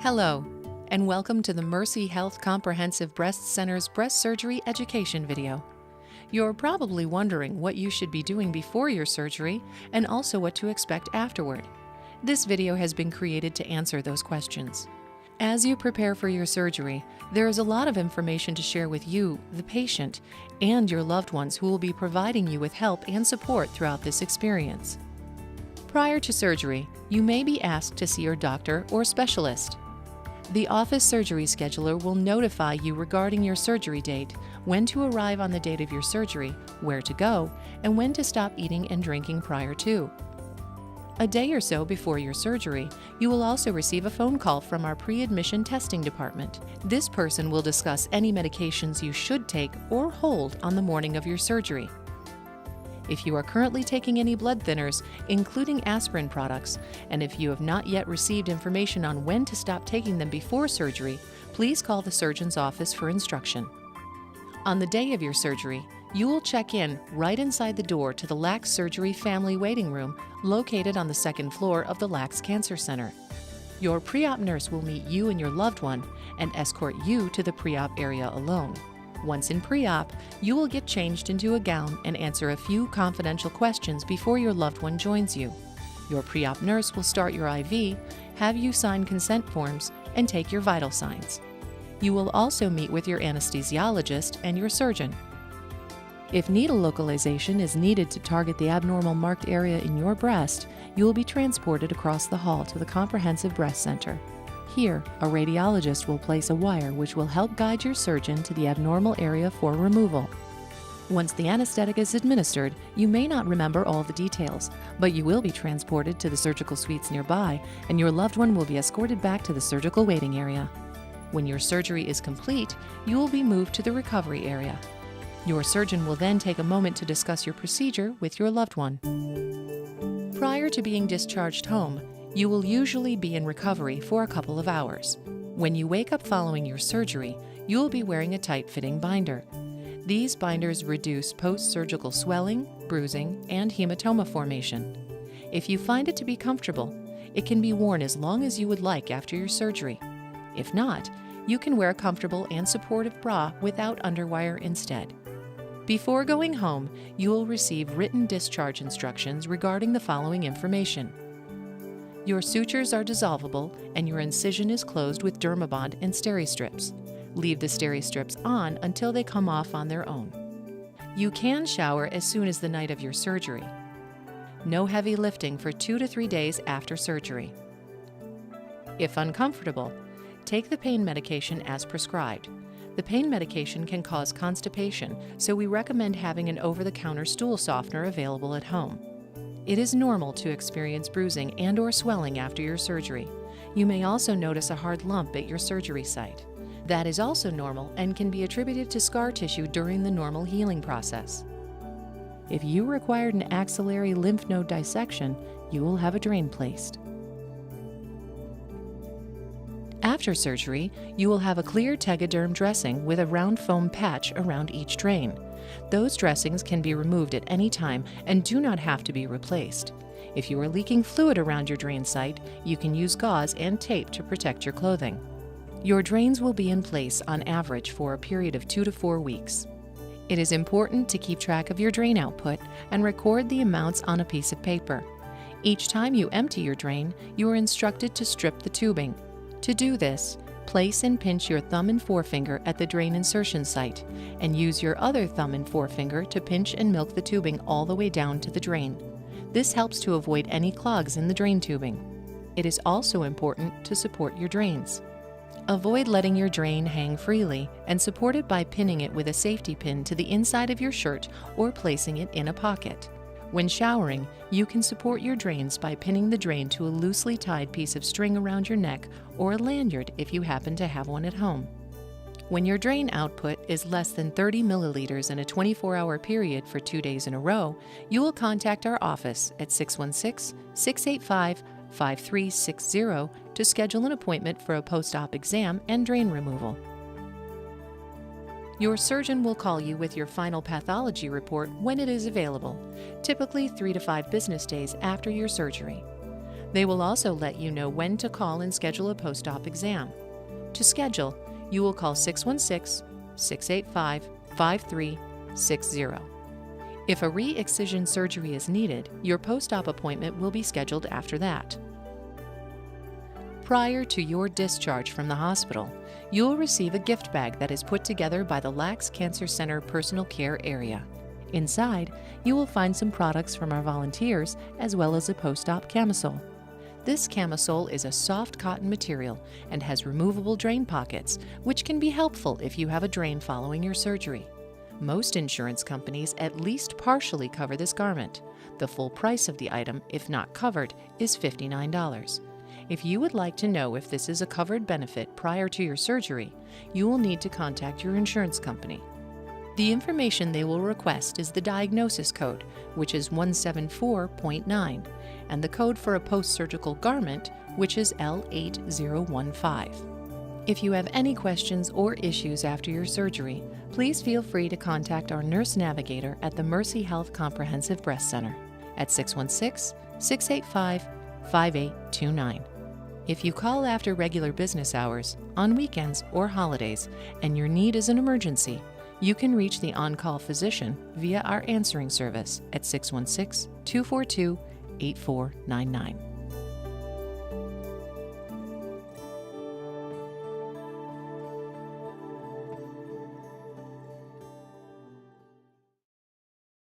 Hello, and welcome to the Mercy Health Comprehensive Breast Center's breast surgery education video. You're probably wondering what you should be doing before your surgery and also what to expect afterward. This video has been created to answer those questions. As you prepare for your surgery, there is a lot of information to share with you, the patient, and your loved ones who will be providing you with help and support throughout this experience. Prior to surgery, you may be asked to see your doctor or specialist. The office surgery scheduler will notify you regarding your surgery date, when to arrive on the date of your surgery, where to go, and when to stop eating and drinking prior to. A day or so before your surgery, you will also receive a phone call from our pre-admission testing department. This person will discuss any medications you should take or hold on the morning of your surgery. If you are currently taking any blood thinners, including aspirin products, and if you have not yet received information on when to stop taking them before surgery, please call the surgeon's office for instruction. On the day of your surgery, you will check in right inside the door to the LAX Surgery Family Waiting Room located on the second floor of the LAX Cancer Center. Your pre-op nurse will meet you and your loved one and escort you to the pre-op area alone. Once in pre-op, you will get changed into a gown and answer a few confidential questions before your loved one joins you. Your pre-op nurse will start your IV, have you sign consent forms, and take your vital signs. You will also meet with your anesthesiologist and your surgeon. If needle localization is needed to target the abnormal marked area in your breast, you will be transported across the hall to the Comprehensive Breast Center. Here, a radiologist will place a wire which will help guide your surgeon to the abnormal area for removal. Once the anesthetic is administered, you may not remember all the details, but you will be transported to the surgical suites nearby, and your loved one will be escorted back to the surgical waiting area. When your surgery is complete, you will be moved to the recovery area. Your surgeon will then take a moment to discuss your procedure with your loved one. Prior to being discharged home, you will usually be in recovery for a couple of hours. When you wake up following your surgery, you will be wearing a tight-fitting binder. These binders reduce post-surgical swelling, bruising, and hematoma formation. If you find it to be comfortable, it can be worn as long as you would like after your surgery. If not, you can wear a comfortable and supportive bra without underwire instead. Before going home, you will receive written discharge instructions regarding the following information. Your sutures are dissolvable and your incision is closed with Dermabond and Steri-Strips. Leave the Steri-Strips on until they come off on their own. You can shower as soon as the night of your surgery. No heavy lifting for 2 to 3 days after surgery. If uncomfortable, take the pain medication as prescribed. The pain medication can cause constipation, so we recommend having an over-the-counter stool softener available at home. It is normal to experience bruising and/or swelling after your surgery. You may also notice a hard lump at your surgery site. That is also normal and can be attributed to scar tissue during the normal healing process. If you required an axillary lymph node dissection, you will have a drain placed. After surgery, you will have a clear Tegaderm dressing with a round foam patch around each drain. Those dressings can be removed at any time and do not have to be replaced. If you are leaking fluid around your drain site, you can use gauze and tape to protect your clothing. Your drains will be in place on average for a period of 2 to 4 weeks. It is important to keep track of your drain output and record the amounts on a piece of paper. Each time you empty your drain, you are instructed to strip the tubing. To do this, place and pinch your thumb and forefinger at the drain insertion site, and use your other thumb and forefinger to pinch and milk the tubing all the way down to the drain. This helps to avoid any clogs in the drain tubing. It is also important to support your drains. Avoid letting your drain hang freely and support it by pinning it with a safety pin to the inside of your shirt or placing it in a pocket. When showering, you can support your drains by pinning the drain to a loosely tied piece of string around your neck or a lanyard if you happen to have one at home. When your drain output is less than 30 milliliters in a 24-hour period for 2 days in a row, you will contact our office at 616-685-5360 to schedule an appointment for a post-op exam and drain removal. Your surgeon will call you with your final pathology report when it is available, typically 3 to 5 business days after your surgery. They will also let you know when to call and schedule a post-op exam. To schedule, you will call 616-685-5360. If a re-excision surgery is needed, your post-op appointment will be scheduled after that. Prior to your discharge from the hospital, you will receive a gift bag that is put together by the Lax Cancer Center Personal Care Area. Inside, you will find some products from our volunteers as well as a post-op camisole. This camisole is a soft cotton material and has removable drain pockets, which can be helpful if you have a drain following your surgery. Most insurance companies at least partially cover this garment. The full price of the item, if not covered, is $59. If you would like to know if this is a covered benefit prior to your surgery, you will need to contact your insurance company. The information they will request is the diagnosis code, which is 174.9, and the code for a post-surgical garment, which is L8015. If you have any questions or issues after your surgery, please feel free to contact our nurse navigator at the Mercy Health Comprehensive Breast Center at 616-685-5829. If you call after regular business hours, on weekends or holidays, and your need is an emergency, you can reach the on-call physician via our answering service at 616-242-8499.